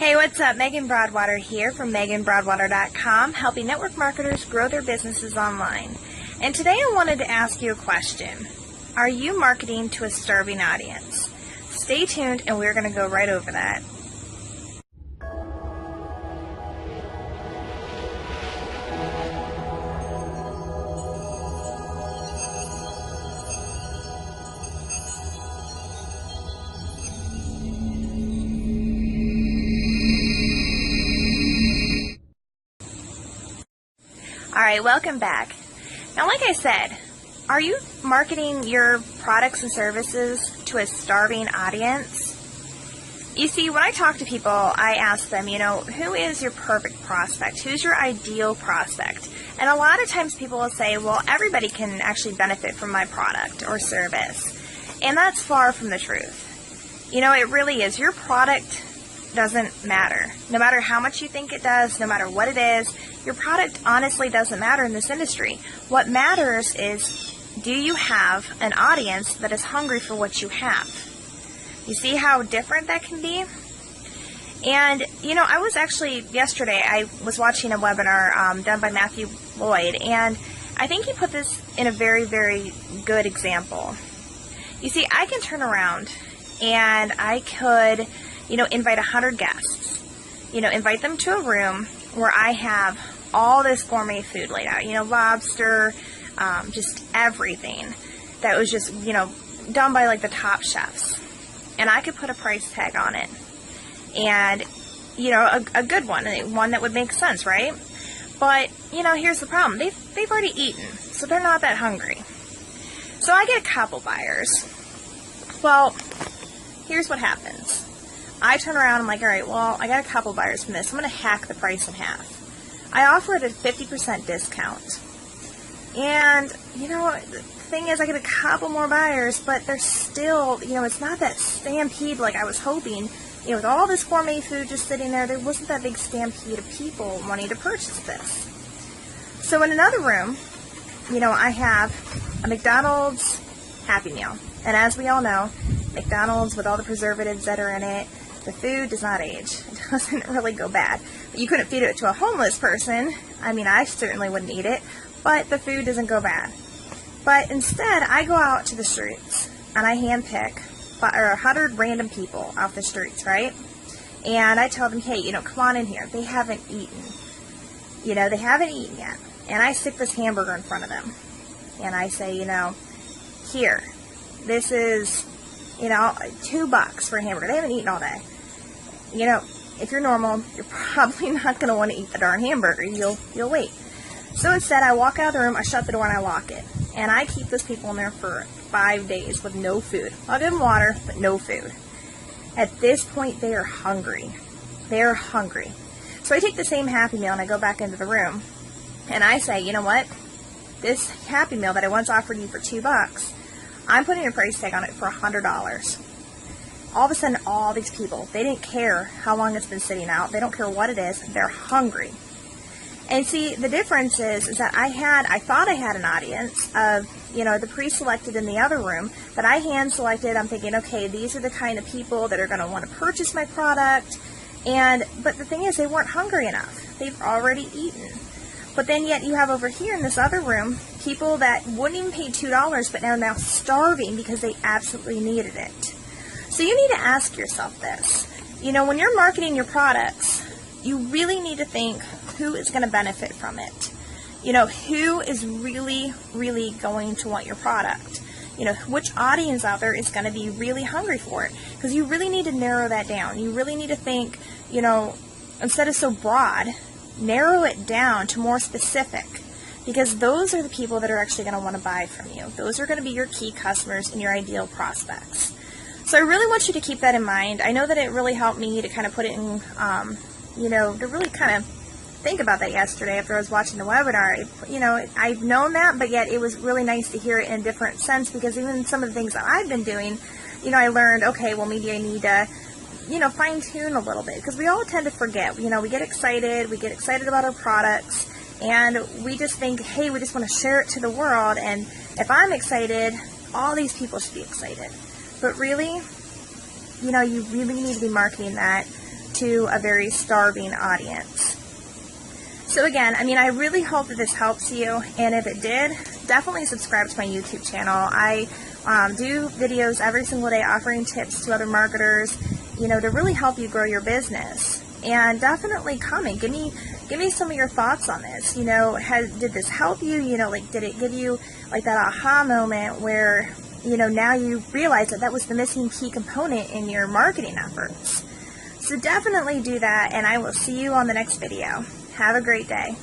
Hey, what's up? Megan Broadwater here from MeganBroadwater.com, helping network marketers grow their businesses online. And today I wanted to ask you a question. Are you marketing to a starving audience? Stay tuned and we're going to go right over that. Alright, welcome back. Now, like I said, are you marketing your products and services to a starving audience? You see, when I talk to people, I ask them, who is your perfect prospect? Who's your ideal prospect? And a lot of times people will say, well, everybody can actually benefit from my product or service. And that's far from the truth. It really is. Your product doesn't matter. No matter how much you think it does, no matter what it is, your product honestly doesn't matter in this industry. What matters is, do you have an audience that is hungry for what you have? You see how different that can be? And, I was actually, yesterday, I was watching a webinar done by Matthew Lloyd, and I think he put this in a very, very good example. You see, I can turn around and I could invite 100 guests, invite them to a room where I have all this gourmet food laid out, lobster, just everything that was just, done by like the top chefs. And I could put a price tag on it. And, a good one that would make sense, right? But, here's the problem. They've already eaten, so they're not that hungry. So I get a couple buyers. Well, here's what happens. I turn around, I'm like, all right, well, I got a couple buyers from this. I'm going to hack the price in half. I offer it a 50% discount. And, the thing is, I get a couple more buyers, but they're still, it's not that stampede like I was hoping. With all this gourmet food just sitting there wasn't that big stampede of people wanting to purchase this. So in another room, I have a McDonald's Happy Meal. And as we all know, McDonald's, with all the preservatives that are in it, the food does not age. It doesn't really go bad. You couldn't feed it to a homeless person. I certainly wouldn't eat it. But the food doesn't go bad. But instead, I go out to the streets and I handpick 100 random people off the streets, right? And I tell them, hey, come on in here. They haven't eaten. They haven't eaten yet. And I stick this hamburger in front of them. And I say, here, this is, $2 for a hamburger. They haven't eaten all day. If you're normal, you're probably not going to want to eat the darn hamburger. You'll wait. So instead, I walk out of the room, I shut the door, and I lock it. And I keep those people in there for 5 days with no food. I'll give them water, but no food. At this point, they are hungry. They're hungry. So I take the same Happy Meal and I go back into the room. And I say, you know what? This Happy Meal that I once offered you for $2, I'm putting a price tag on it for $100. All of a sudden, all these people, they didn't care how long it's been sitting out. They don't care what it is. They're hungry. And see, the difference is that I thought I had an audience of, the pre-selected in the other room, but I hand-selected. I'm thinking, okay, these are the kind of people that are going to want to purchase my product. But the thing is, they weren't hungry enough. They've already eaten. But then yet you have over here in this other room, people that wouldn't even pay $2, but are now starving because they absolutely needed it. So you need to ask yourself this. When you're marketing your products, you really need to think who is going to benefit from it. Who is really, really going to want your product. Which audience out there is going to be really hungry for it. Because you really need to narrow that down. You really need to think, instead of so broad, narrow it down to more specific. Because those are the people that are actually going to want to buy from you. Those are going to be your key customers and your ideal prospects. So I really want you to keep that in mind. I know that it really helped me to kind of put it in, to really kind of think about that yesterday after I was watching the webinar. I've known that, but yet it was really nice to hear it in a different sense, because even some of the things that I've been doing, I learned, okay, well, maybe I need to, fine-tune a little bit, because we all tend to forget. We get excited about our products, and we just think, hey, we just want to share it to the world, and if I'm excited, all these people should be excited. But really, you really need to be marketing that to a very starving audience. So again, I really hope that this helps you, and if it did, definitely subscribe to my YouTube channel. I do videos every single day offering tips to other marketers, to really help you grow your business. And definitely comment, give me some of your thoughts on this. Did this help you? Did it give you like that aha moment where, now you realize that was the missing key component in your marketing efforts? So definitely do that, and I will see you on the next video. Have a great day.